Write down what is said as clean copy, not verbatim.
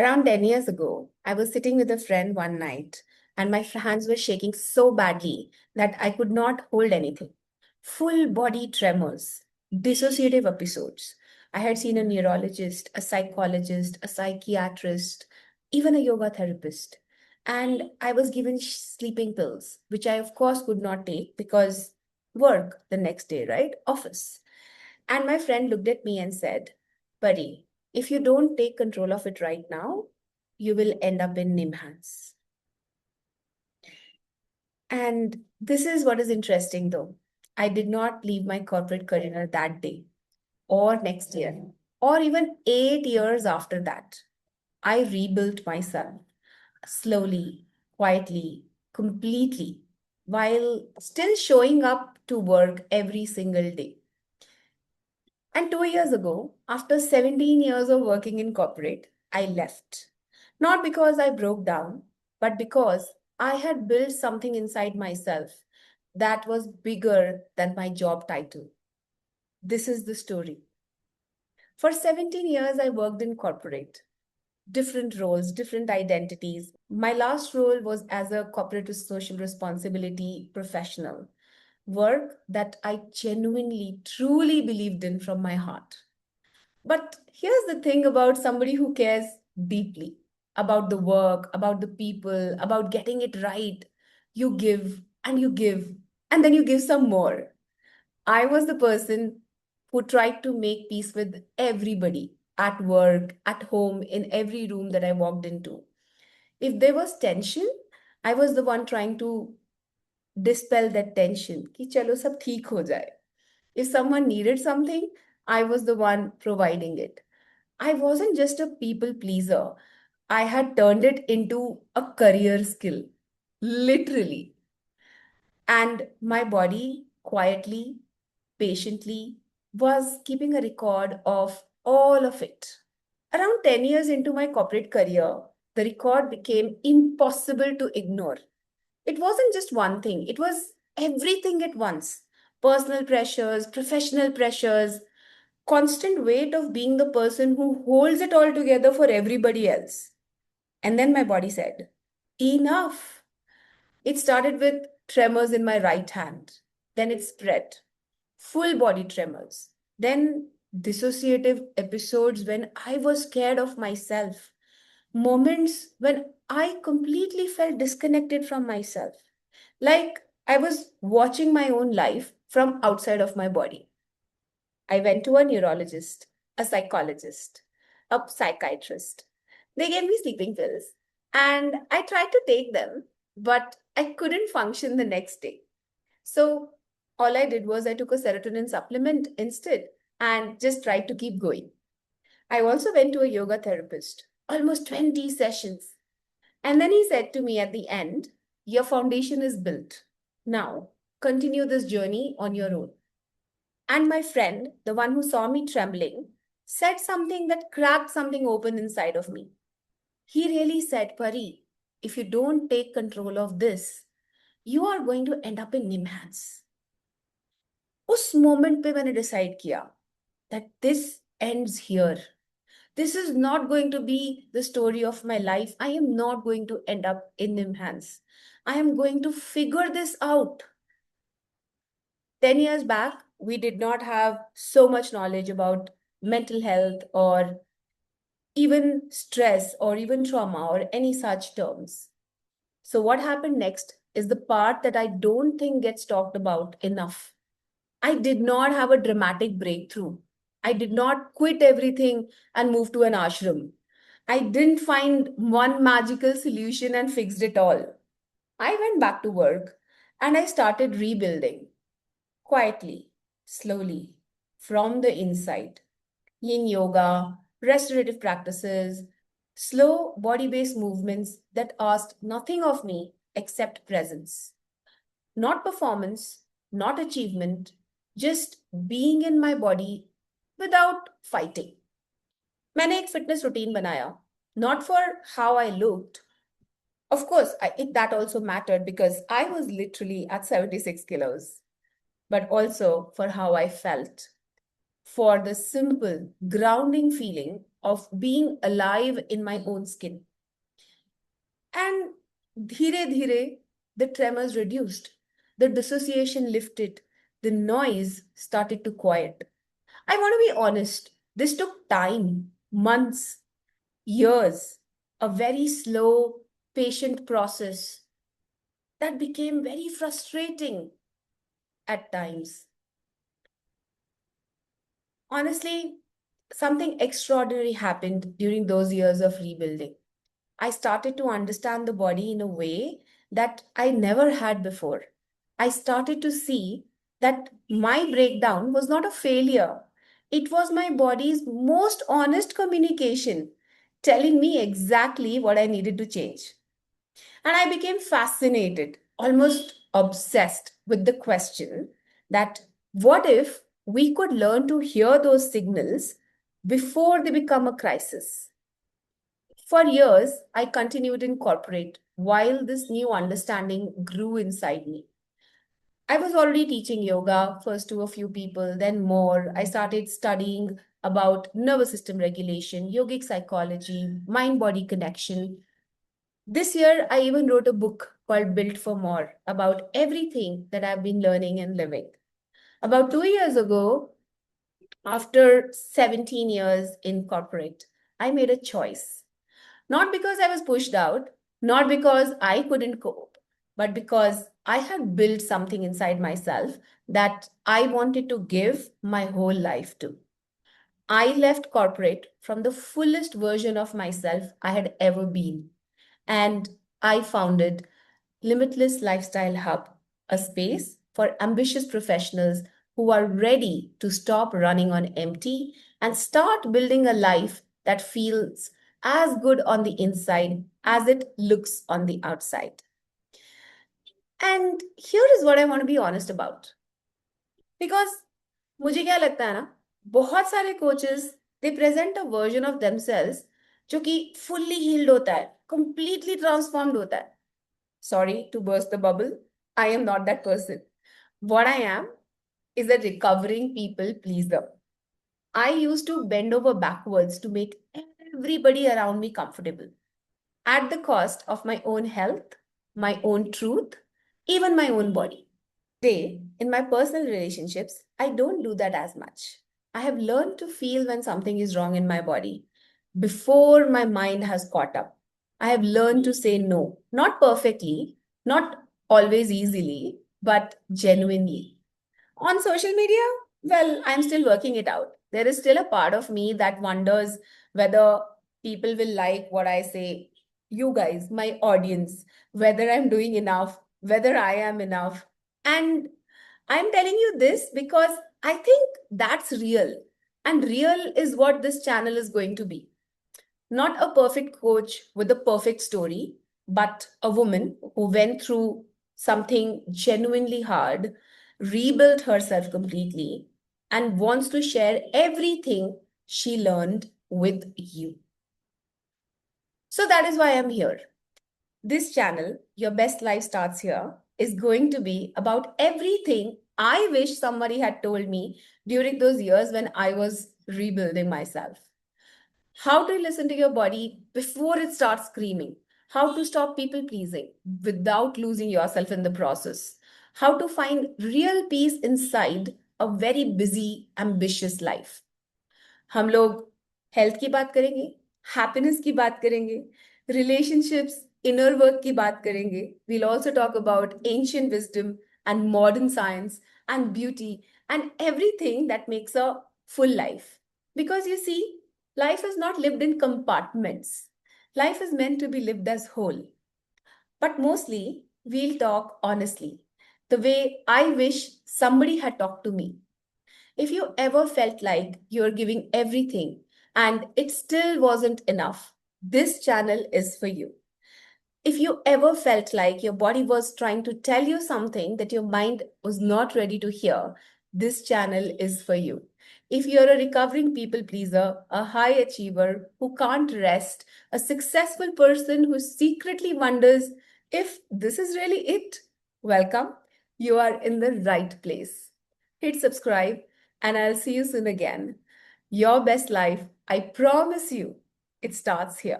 Around 10 years ago, I was sitting with a friend one night, and my hands were shaking so badly that I could not hold anything. Full body tremors, dissociative episodes. I had seen a neurologist, a psychologist, a psychiatrist, even a yoga therapist. And I was given sleeping pills, which I, of course, could not take because work the next day, right? Office. And my friend looked at me and said, Buddy, if you don't take control of it right now, you will end up in NIM hands. And this is what is interesting though. I did not leave my corporate career that day or next year or even 8 years after that. I rebuilt myself slowly, quietly, completely, while still showing up to work every single day. And 2 years ago, after 17 years of working in corporate, I left. Not because I broke down, but because I had built something inside myself that was bigger than my job title. This is the story. For 17 years, I worked in corporate, different roles, different identities. My last role was as a corporate social responsibility professional, work that I genuinely, truly believed in from my heart. But here's the thing about somebody who cares deeply about the work, about the people, about getting it right. You give and you give, and then you give some more. I was the person who tried to make peace with everybody at work, at home, in every room that I walked into. If there was tension, I was the one trying to dispel that tension. कि चलो सब ठीक हो जाए. If someone needed something, I was the one providing it. I wasn't just a people pleaser. I had turned it into a career skill, literally. And my body quietly, patiently was keeping a record of all of it. Around 10 years into my corporate career, the record became impossible to ignore. It wasn't just one thing, it was everything at once. Personal pressures, professional pressures, constant weight of being the person who holds it all together for everybody else. And then my body said, enough. It started with tremors in my right hand. Then it spread, full body tremors. Then dissociative episodes when I was scared of myself. Moments when I completely felt disconnected from myself. Like I was watching my own life from outside of my body. I went to a neurologist, a psychologist, a psychiatrist. They gave me sleeping pills and I tried to take them, but I couldn't function the next day. So all I did was I took a serotonin supplement instead and just tried to keep going. I also went to a yoga therapist, almost 20 sessions. And then he said to me at the end, your foundation is built. Now continue this journey on your own. And my friend, the one who saw me trembling, said something that cracked something open inside of me. He really said, Pari, if you don't take control of this, you are going to end up in NIM hands. उस moment पे मैंने decide किया that this ends here. This is not going to be the story of my life. I am not going to end up in NIM hands. I am going to figure this out. 10 years back, we did not have so much knowledge about mental health or even stress or even trauma or any such terms. So, what happened next is the part that I don't think gets talked about enough. I did not have a dramatic breakthrough. I did not quit everything and move to an ashram. I didn't find one magical solution and fixed it all. I went back to work and I started rebuilding quietly, slowly, from the inside. Yin yoga, restorative practices, slow body based movements that asked nothing of me except presence. Not performance, not achievement, just being in my body without fighting. मैंने एक fitness routine बनाया, not for how I looked. Of course, that also mattered because I was literally at 76 kilos, but also for how I felt, for the simple grounding feeling of being alive in my own skin. And dhire dhire, the tremors reduced, the dissociation lifted, the noise started to quiet. I want to be honest, this took time, months, years, a very slow, patient process that became very frustrating at times. Honestly, something extraordinary happened during those years of rebuilding. I started to understand the body in a way that I never had before. I started to see that my breakdown was not a failure. It was my body's most honest communication, telling me exactly what I needed to change. And I became fascinated, almost obsessed with the question that what if we could learn to hear those signals before they become a crisis? For years, I continued in corporate while this new understanding grew inside me. I was already teaching yoga, first to a few people, then more. I started studying about nervous system regulation, yogic psychology, mind body connection. This year, I even wrote a book called Built for More about everything that I've been learning and living. About 2 years ago, after 17 years in corporate, I made a choice. Not because I was pushed out, not because I couldn't cope, but because I had built something inside myself that I wanted to give my whole life to. I left corporate from the fullest version of myself I had ever been. And I founded Limitless Lifestyle Hub, a space for ambitious professionals who are ready to stop running on empty and start building a life that feels as good on the inside as it looks on the outside. And here is what I want to be honest about. Because मुझे क्या लगता है ना, बहुत सारे coaches, they present a version of themselves जो कि fully healed होता है, completely transformed होता है. Sorry to burst the bubble. I am not that person. What I am is a recovering people pleaser. I used to bend over backwards to make everybody around me comfortable at the cost of my own health, my own truth, even my own body. Today, in my personal relationships, I don't do that as much. I have learned to feel when something is wrong in my body before my mind has caught up. I have learned to say no, not perfectly, not always easily, but genuinely. On social media, well, I'm still working it out. There is still a part of me that wonders whether people will like what I say. You guys, my audience, whether I'm doing enough, whether I am enough. And I'm telling you this because I think that's real. And real is what this channel is going to be. Not a perfect coach with a perfect story, but a woman who went through something genuinely hard, rebuilt herself completely, and wants to share everything she learned with you. So that is why I'm here. This channel, Your Best Life Starts Here, is going to be about everything I wish somebody had told me during those years when I was rebuilding myself. How to listen to your body before it starts screaming. How to stop people pleasing without losing yourself in the process. How to find real peace inside a very busy, ambitious life. हम लोग health की बात करेंगे, happiness की बात करेंगे, relationships, inner work की बात करेंगे. We'll also talk about ancient wisdom and modern science and beauty and everything that makes a full life. Because you see, life is not lived in compartments. Life is meant to be lived as whole. But mostly, we'll talk honestly, the way I wish somebody had talked to me. If you ever felt like you're giving everything and it still wasn't enough, this channel is for you. If you ever felt like your body was trying to tell you something that your mind was not ready to hear, this channel is for you. If you're a recovering people pleaser, a high achiever who can't rest, a successful person who secretly wonders if this is really it, welcome. You are in the right place. Hit subscribe, and I'll see you soon again. Your best life I promise you, it starts here.